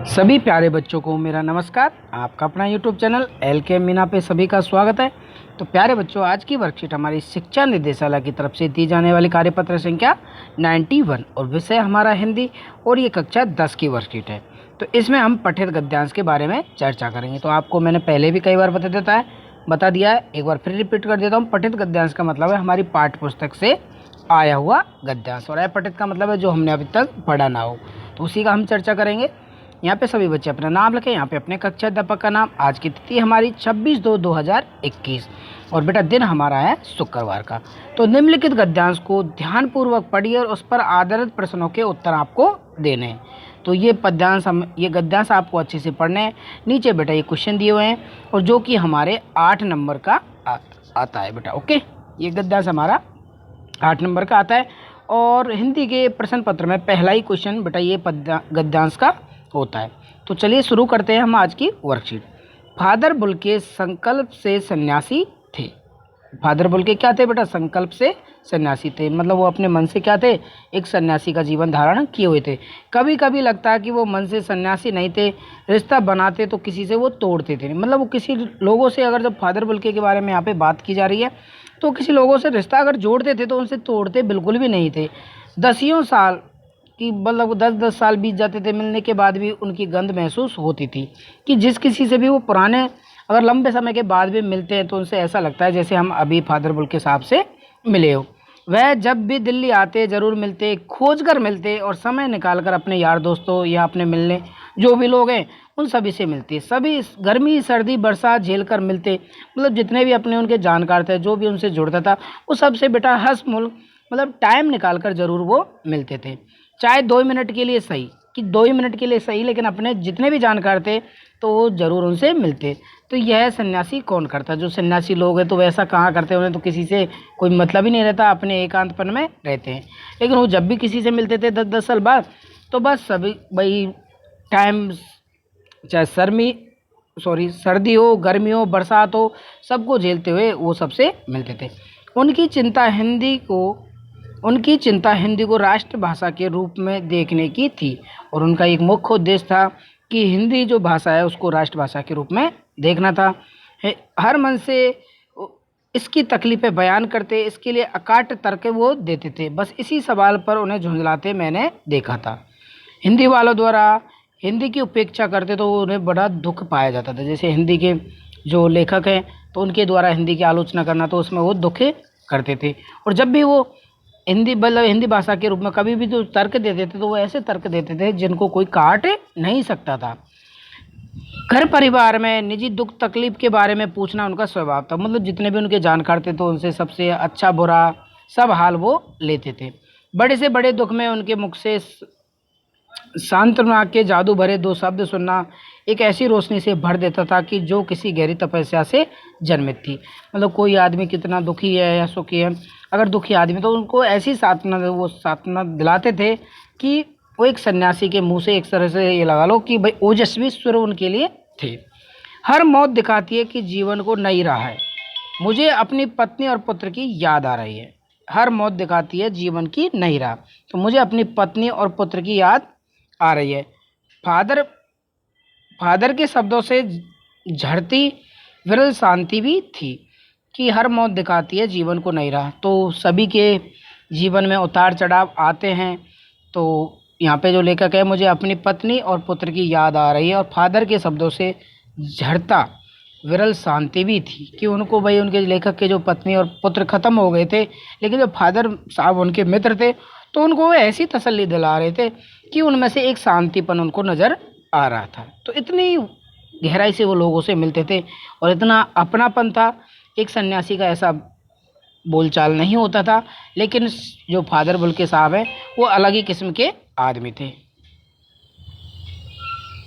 सभी प्यारे बच्चों को मेरा नमस्कार। आपका अपना YouTube चैनल LK मीना पे सभी का स्वागत है। तो प्यारे बच्चों, आज की वर्कशीट हमारी शिक्षा निदेशालय की तरफ से दी जाने वाली कार्यपत्र संख्या 91 और विषय हमारा हिंदी और ये कक्षा 10 की वर्कशीट है। तो इसमें हम पठित गद्यांश के बारे में चर्चा करेंगे। तो आपको मैंने पहले भी कई बार बता दिया है, एक बार फिर रिपीट कर देता हूँ। पठित गद्यांश का मतलब है हमारी पाठ्य पुस्तक से आया हुआ गद्यांश, और अपठित का मतलब है जो हमने अभी तक पढ़ा ना हो, तो उसी का हम चर्चा करेंगे। यहाँ पे सभी बच्चे अपना नाम लिखें, यहाँ पे अपने कक्षा अध्यापक का नाम। आज की तिथि हमारी 26/2/2021 और बेटा दिन हमारा है शुक्रवार का। तो निम्नलिखित गद्यांश को ध्यानपूर्वक पढ़िए और उस पर आधारित प्रश्नों के उत्तर आपको देने हैं। तो ये गद्यांश आपको अच्छे से पढ़ने हैं। नीचे बेटा ये क्वेश्चन दिए हुए हैं और जो कि हमारे 8 नंबर का आता है बेटा। ओके, ये गद्यांश हमारा 8 नंबर का आता है और हिंदी के प्रश्न पत्र में पहला ही क्वेश्चन बेटा ये गद्यांश का होता है। तो चलिए शुरू करते हैं हम आज की वर्कशीट। फादर बुल्के संकल्प से सन्यासी थे। फादर बुल्के क्या थे बेटा? संकल्प से सन्यासी थे, मतलब वो अपने मन से क्या थे? एक सन्यासी का जीवन धारण किए हुए थे। कभी कभी लगता है कि वो मन से सन्यासी नहीं थे, रिश्ता बनाते तो किसी से वो तोड़ते थे। मतलब वो किसी लोगों से, अगर जब फादर बुल्के के बारे में यहाँ पे बात की जा रही है, तो किसी लोगों से रिश्ता अगर जोड़ते थे तो उनसे तोड़ते बिल्कुल भी नहीं थे। दसियों साल कि मतलब 10-10 साल बीत जाते थे, मिलने के बाद भी उनकी गंध महसूस होती थी कि जिस किसी से भी वो पुराने अगर लंबे समय के बाद भी मिलते हैं तो उनसे ऐसा लगता है जैसे हम अभी फादर बुल्के साहब से मिले हो। वह जब भी दिल्ली आते ज़रूर मिलते, खोज कर मिलते और समय निकाल कर अपने यार दोस्तों या अपने मिलने जो भी लोग हैं उन सभी से मिलते। सभी गर्मी सर्दी बरसात झेल कर मिलते, मतलब जितने भी अपने उनके जानकार थे, जो भी उनसे जुड़ता था, वो सबसे बेटा हंस मुल्क मतलब टाइम निकाल कर ज़रूर वो मिलते थे। चाहे 2 मिनट के लिए सही, कि 2 ही मिनट के लिए सही, लेकिन अपने जितने भी जानकार थे तो वो ज़रूर उनसे मिलते। तो यह सन्यासी कौन करता? जो सन्यासी लोग हैं तो वैसा कहाँ करते? उन्हें तो किसी से कोई मतलब ही नहीं रहता, अपने एकांतपन में रहते हैं। लेकिन वो जब भी किसी से मिलते थे 10-10 साल बाद, तो बस सभी भाई टाइम, चाहे सर्दी हो, गर्मी हो, बरसात हो, सबको झेलते हुए वो सबसे मिलते थे। उनकी चिंता हिंदी को राष्ट्रभाषा के रूप में देखने की थी और उनका एक मुख्य उद्देश्य था कि हिंदी जो भाषा है उसको राष्ट्रभाषा के रूप में देखना था। हर मन से इसकी तकलीफ़ें बयान करते, इसके लिए अकाट तर्क वो देते थे। बस इसी सवाल पर उन्हें झुंझलाते मैंने देखा था। हिंदी वालों द्वारा हिंदी की उपेक्षा करते तो उन्हें बड़ा दुख पाया जाता था। जैसे हिंदी के जो लेखक हैं तो उनके द्वारा हिंदी की आलोचना करना, तो उसमें वो दुख करते थे। और जब भी वो हिंदी भाषा के रूप में कभी भी जो तर्क देते थे तो वो ऐसे तर्क देते थे जिनको कोई काट नहीं सकता था। घर परिवार में निजी दुख तकलीफ के बारे में पूछना उनका स्वभाव था। मतलब जितने भी उनके जानकार थे तो उनसे सबसे अच्छा बुरा सब हाल वो लेते थे। बड़े से बड़े दुख में उनके मुख से सांत्वना के जादू भरे 2 शब्द सुनना एक ऐसी रोशनी से भर देता था कि जो किसी गहरी तपस्या से जन्मित थी। मतलब कोई आदमी कितना दुखी है या सुखी है, अगर दुखी आदमी तो उनको ऐसी सांत्वना दिलाते थे कि वो एक सन्यासी के मुंह से एक तरह से ये लगा लो कि भाई ओजस्वी स्वर उनके लिए थे। हर मौत दिखाती है कि जीवन को नई राह है, मुझे अपनी पत्नी और पुत्र की याद आ रही है। हर मौत दिखाती है जीवन की नई राह, तो मुझे अपनी पत्नी और पुत्र की याद आ रही है। फादर के शब्दों से झड़ती विरल शांति भी थी कि हर मौत दिखाती है जीवन को नई राह। तो सभी के जीवन में उतार चढ़ाव आते हैं। तो यहाँ पे जो लेखक है, मुझे अपनी पत्नी और पुत्र की याद आ रही है, और फादर के शब्दों से झड़ता विरल शांति भी थी कि उनको भाई उनके लेखक के जो पत्नी और पुत्र खत्म हो गए थे, लेकिन जो फादर साहब उनके मित्र थे तो उनको वो ऐसी तसल्ली दिला रहे थे कि उनमें से एक शांतिपन उनको नज़र आ रहा था। तो इतनी गहराई से वो लोगों से मिलते थे और इतना अपनापन था। एक सन्यासी का ऐसा बोलचाल नहीं होता था, लेकिन जो फादर बुल्के साहब हैं वो अलग ही किस्म के आदमी थे।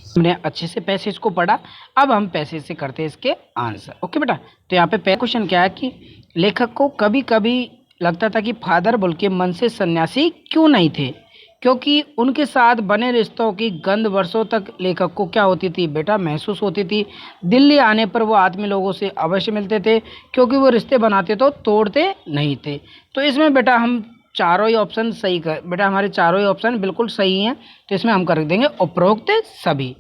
हमने अच्छे से पैसेज को पढ़ा, अब हम पैसेज से करते हैं इसके आंसर। ओके बेटा, तो यहाँ पे पहला क्वेश्चन क्या है कि लेखक को कभी कभी लगता था कि फादर बुल्के मन से सन्यासी क्यों नहीं थे, क्योंकि उनके साथ बने रिश्तों की गंध वर्षों तक लेखक को क्या होती थी बेटा? महसूस होती थी। दिल्ली आने पर वो आदमी लोगों से अवश्य मिलते थे, क्योंकि वो रिश्ते बनाते तो तोड़ते नहीं थे। तो इसमें बेटा हम चारों ही ऑप्शन सही कर, बेटा हमारे चारों ही ऑप्शन बिल्कुल सही हैं। तो इसमें हम कर देंगे उपरोक्त सभी।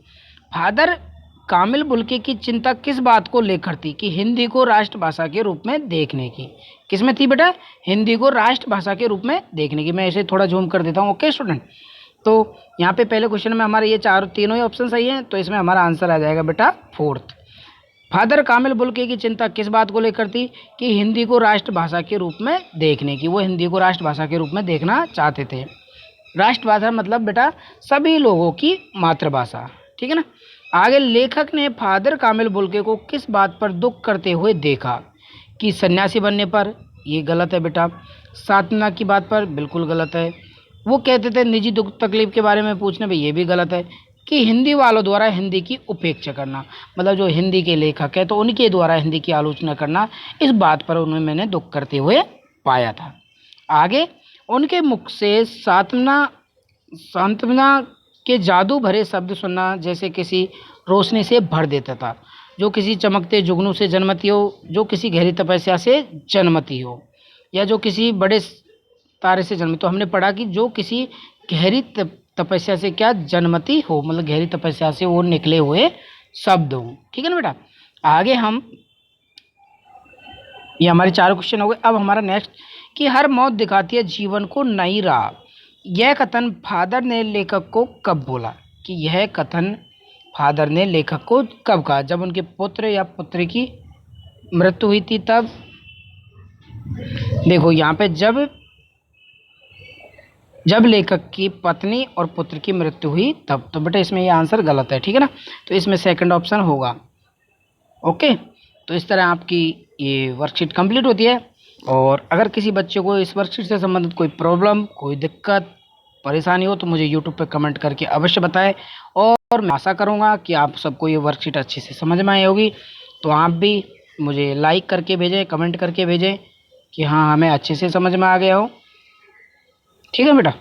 फादर कामिल बुल्के की चिंता किस बात को लेकर थी कि हिंदी को राष्ट्रभाषा के रूप में देखने की। किस में थी बेटा? हिंदी को राष्ट्रभाषा के रूप में देखने की। मैं इसे थोड़ा जूम कर देता हूँ। ओके स्टूडेंट, तो यहाँ पे पहले क्वेश्चन में हमारे ये तीनों ही ऑप्शन सही हैं, तो इसमें हमारा आंसर आ जाएगा बेटा फोर्थ। फादर कामिल बुल्के की चिंता किस बात को लेकर थी कि हिंदी को राष्ट्रभाषा के रूप में देखने की। वो हिंदी को राष्ट्रभाषा के रूप में देखना चाहते थे। राष्ट्रभाषा मतलब बेटा सभी लोगों की मातृभाषा, ठीक है ना। आगे, लेखक ने फादर कामिल बुल्के को किस बात पर दुख करते हुए देखा कि सन्यासी बनने पर। ये गलत है बेटा। साधना की बात पर, बिल्कुल गलत है। वो कहते थे निजी दुख तकलीफ के बारे में पूछने पर, ये भी गलत है। कि हिंदी वालों द्वारा हिंदी की उपेक्षा करना, मतलब जो हिंदी के लेखक है तो उनके द्वारा हिंदी की आलोचना करना, इस बात पर उन्हें मैंने दुख करते हुए पाया था। आगे, उनके मुख से सांत्वना के जादू भरे शब्द सुनना जैसे किसी रोशनी से भर देता था, जो किसी चमकते जुगनू से जन्मती हो, जो किसी गहरी तपस्या से जन्मती हो, या जो किसी बड़े तारे से जन्मती। तो हमने पढ़ा कि जो किसी गहरी तपस्या से क्या जन्मती हो, मतलब गहरी तपस्या से वो निकले हुए शब्द हो, ठीक है ना बेटा। आगे हम, ये हमारे 4 क्वेश्चन हो गए। अब हमारा नेक्स्ट कि हर मौत दिखाती है जीवन को नई राह। यह कथन फादर ने लेखक को कब बोला? कि यह कथन फादर ने लेखक को कब कहा? जब उनके पुत्र या पुत्री की मृत्यु हुई थी तब। देखो यहाँ पे जब लेखक की पत्नी और पुत्र की मृत्यु हुई तब। तो बेटा इसमें ये आंसर गलत है, ठीक है ना। तो इसमें सेकंड ऑप्शन होगा। ओके, तो इस तरह आपकी ये वर्कशीट कंप्लीट होती है। और अगर किसी बच्चे को इस वर्कशीट से संबंधित कोई प्रॉब्लम, कोई दिक्कत, परेशानी हो तो मुझे यूट्यूब पे कमेंट करके अवश्य बताएं। और मैं आशा करूँगा कि आप सबको ये वर्कशीट अच्छे से समझ में आई होगी। तो आप भी मुझे लाइक करके भेजें, कमेंट करके भेजें कि हाँ हमें अच्छे से समझ में आ गया हो, ठीक है बेटा।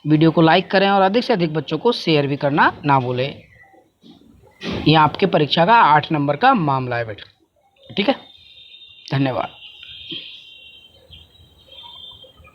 वीडियो को लाइक करें और अधिक से अधिक बच्चों को शेयर भी करना ना भूलें। ये आपके परीक्षा का 8 नंबर का मामला है बेटा, ठीक है। धन्यवाद।